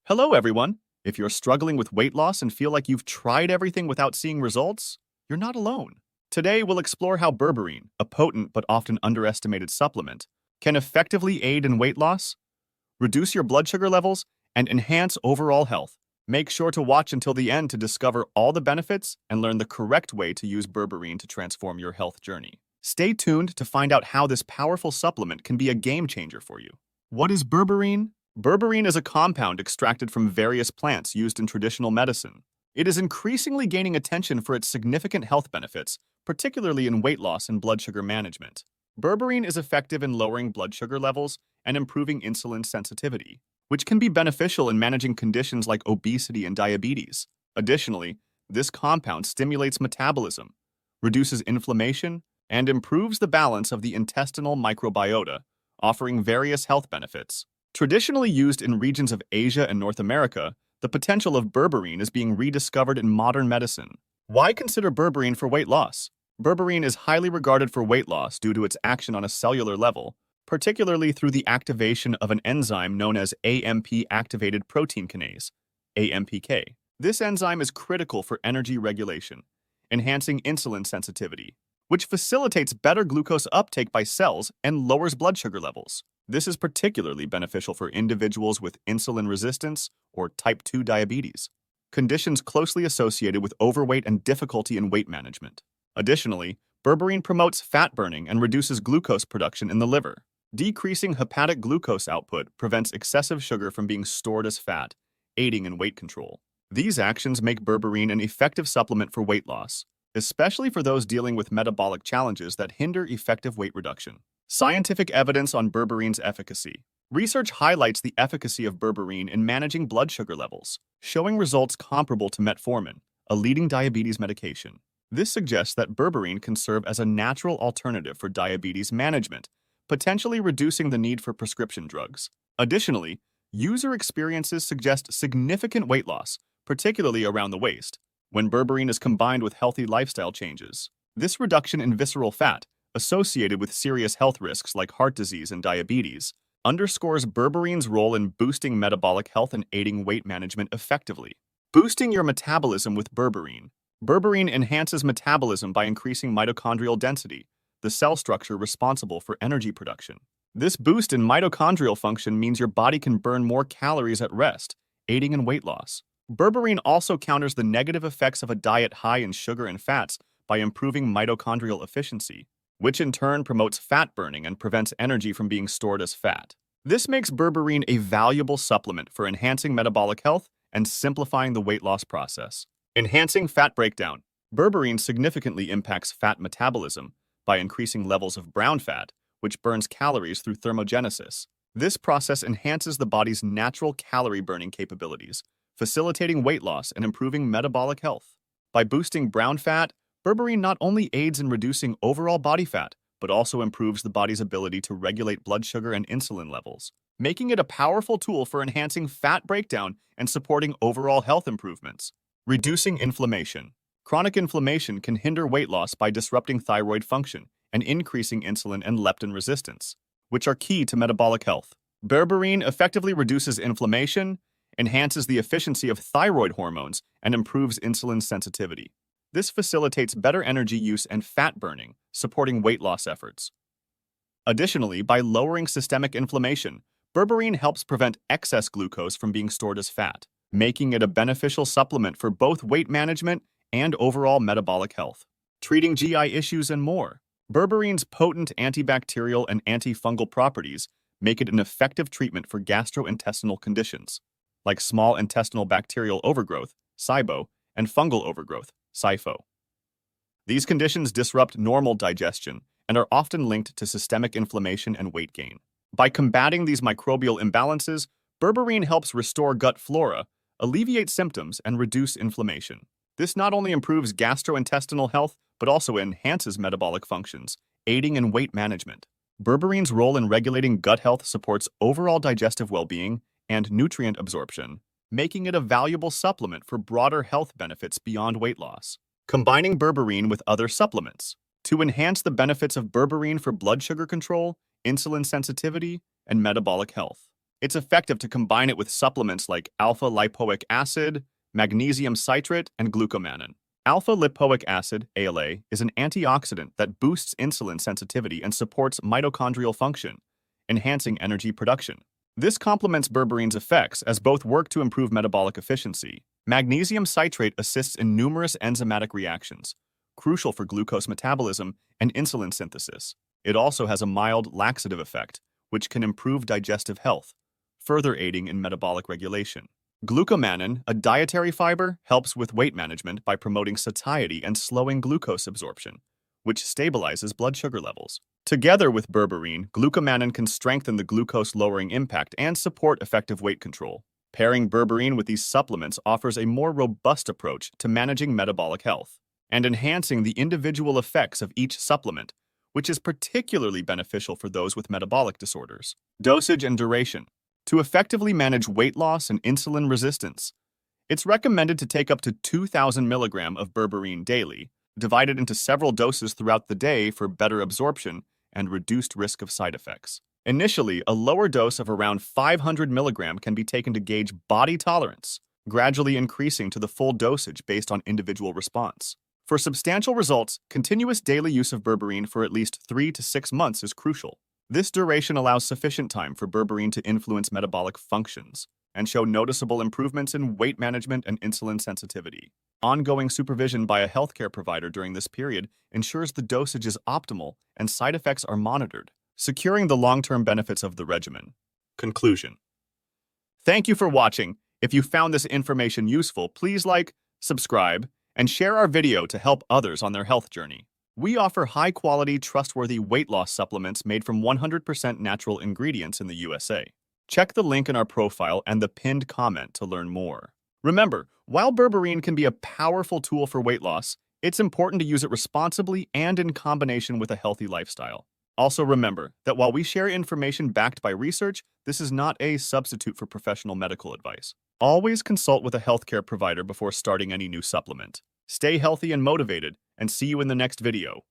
Hello, everyone. If you're struggling with weight loss and feel like you've tried everything without seeing results, you're not alone. Today, we'll explore how berberine, a potent but often underestimated supplement, can effectively aid in weight loss, reduce your blood sugar levels, and enhance overall health. Make sure to watch until the end to discover all the benefits and learn the correct way to use berberine to transform your health journey. Stay tuned to find out how this powerful supplement can be a game changer for you. What is berberine? Berberine is a compound extracted from various plants used in traditional medicine. It is increasingly gaining attention for its significant health benefits, particularly in weight loss and blood sugar management. Berberine is effective in lowering blood sugar levels and improving insulin sensitivity, which can be beneficial in managing conditions like obesity and diabetes. Additionally, this compound stimulates metabolism, reduces inflammation, and improves the balance of the intestinal microbiota, offering various health benefits. Traditionally used in regions of Asia and North America, the potential of berberine is being rediscovered in modern medicine. Why consider berberine for weight loss? Berberine is highly regarded for weight loss due to its action on a cellular level, particularly through the activation of an enzyme known as AMP-activated protein kinase, AMPK. This enzyme is critical for energy regulation, enhancing insulin sensitivity, which facilitates better glucose uptake by cells and lowers blood sugar levels. This is particularly beneficial for individuals with insulin resistance or type 2 diabetes, conditions closely associated with overweight and difficulty in weight management. Additionally, berberine promotes fat burning and reduces glucose production in the liver. Decreasing hepatic glucose output prevents excessive sugar from being stored as fat, aiding in weight control. These actions make berberine an effective supplement for weight loss, especially for those dealing with metabolic challenges that hinder effective weight reduction. Scientific evidence on berberine's efficacy. Research highlights the efficacy of berberine in managing blood sugar levels, showing results comparable to metformin, a leading diabetes medication. This suggests that berberine can serve as a natural alternative for diabetes management, potentially reducing the need for prescription drugs. Additionally, user experiences suggest significant weight loss, particularly around the waist, when berberine is combined with healthy lifestyle changes. This reduction in visceral fat, associated with serious health risks like heart disease and diabetes, underscores berberine's role in boosting metabolic health and aiding weight management effectively. Boosting your metabolism with berberine. Berberine enhances metabolism by increasing mitochondrial density, the cell structure responsible for energy production. This boost in mitochondrial function means your body can burn more calories at rest, aiding in weight loss. Berberine also counters the negative effects of a diet high in sugar and fats by improving mitochondrial efficiency, which in turn promotes fat burning and prevents energy from being stored as fat. This makes berberine a valuable supplement for enhancing metabolic health and simplifying the weight loss process. Enhancing fat breakdown. Berberine significantly impacts fat metabolism by increasing levels of brown fat, which burns calories through thermogenesis. This process enhances the body's natural calorie burning capabilities, facilitating weight loss and improving metabolic health. By boosting brown fat, berberine not only aids in reducing overall body fat, but also improves the body's ability to regulate blood sugar and insulin levels, making it a powerful tool for enhancing fat breakdown and supporting overall health improvements. Reducing inflammation. Chronic inflammation can hinder weight loss by disrupting thyroid function and increasing insulin and leptin resistance, which are key to metabolic health. Berberine effectively reduces inflammation, enhances the efficiency of thyroid hormones, and improves insulin sensitivity. This facilitates better energy use and fat burning, supporting weight loss efforts. Additionally, by lowering systemic inflammation, berberine helps prevent excess glucose from being stored as fat, making it a beneficial supplement for both weight management and overall metabolic health. Treating GI issues and more. Berberine's potent antibacterial and antifungal properties make it an effective treatment for gastrointestinal conditions, like small intestinal bacterial overgrowth, SIBO, and fungal overgrowth, SIFO. These conditions disrupt normal digestion and are often linked to systemic inflammation and weight gain. By combating these microbial imbalances, berberine helps restore gut flora, alleviate symptoms, and reduce inflammation. This not only improves gastrointestinal health, but also enhances metabolic functions, aiding in weight management. Berberine's role in regulating gut health supports overall digestive well-being and nutrient absorption, making it a valuable supplement for broader health benefits beyond weight loss. Combining berberine with other supplements. To enhance the benefits of berberine for blood sugar control, insulin sensitivity, and metabolic health. It's effective to combine it with supplements like alpha-lipoic acid, magnesium citrate, and glucomannan. Alpha-lipoic acid, ALA, is an antioxidant that boosts insulin sensitivity and supports mitochondrial function, enhancing energy production. This complements berberine's effects as both work to improve metabolic efficiency. Magnesium citrate assists in numerous enzymatic reactions, crucial for glucose metabolism and insulin synthesis. It also has a mild laxative effect, which can improve digestive health, further aiding in metabolic regulation. Glucomannan, a dietary fiber, helps with weight management by promoting satiety and slowing glucose absorption, which stabilizes blood sugar levels. Together with berberine, glucomannan can strengthen the glucose-lowering impact and support effective weight control. Pairing berberine with these supplements offers a more robust approach to managing metabolic health and enhancing the individual effects of each supplement, which is particularly beneficial for those with metabolic disorders. Dosage and duration. To effectively manage weight loss and insulin resistance, it's recommended to take up to 2,000 milligrams of berberine daily, divided into several doses throughout the day for better absorption and reduced risk of side effects. Initially, a lower dose of around 500 milligrams can be taken to gauge body tolerance, gradually increasing to the full dosage based on individual response. For substantial results, continuous daily use of berberine for at least 3 to 6 months is crucial. This duration allows sufficient time for berberine to influence metabolic functions and show noticeable improvements in weight management and insulin sensitivity. Ongoing supervision by a healthcare provider during this period ensures the dosage is optimal and side effects are monitored, securing the long-term benefits of the regimen. Conclusion. Thank you for watching. If you found this information useful, please like, subscribe, and share our video to help others on their health journey. We offer high-quality, trustworthy weight loss supplements made from 100% natural ingredients in the USA. Check the link in our profile and the pinned comment to learn more. Remember, while berberine can be a powerful tool for weight loss, it's important to use it responsibly and in combination with a healthy lifestyle. Also remember that while we share information backed by research, this is not a substitute for professional medical advice. Always consult with a healthcare provider before starting any new supplement. Stay healthy and motivated, and see you in the next video.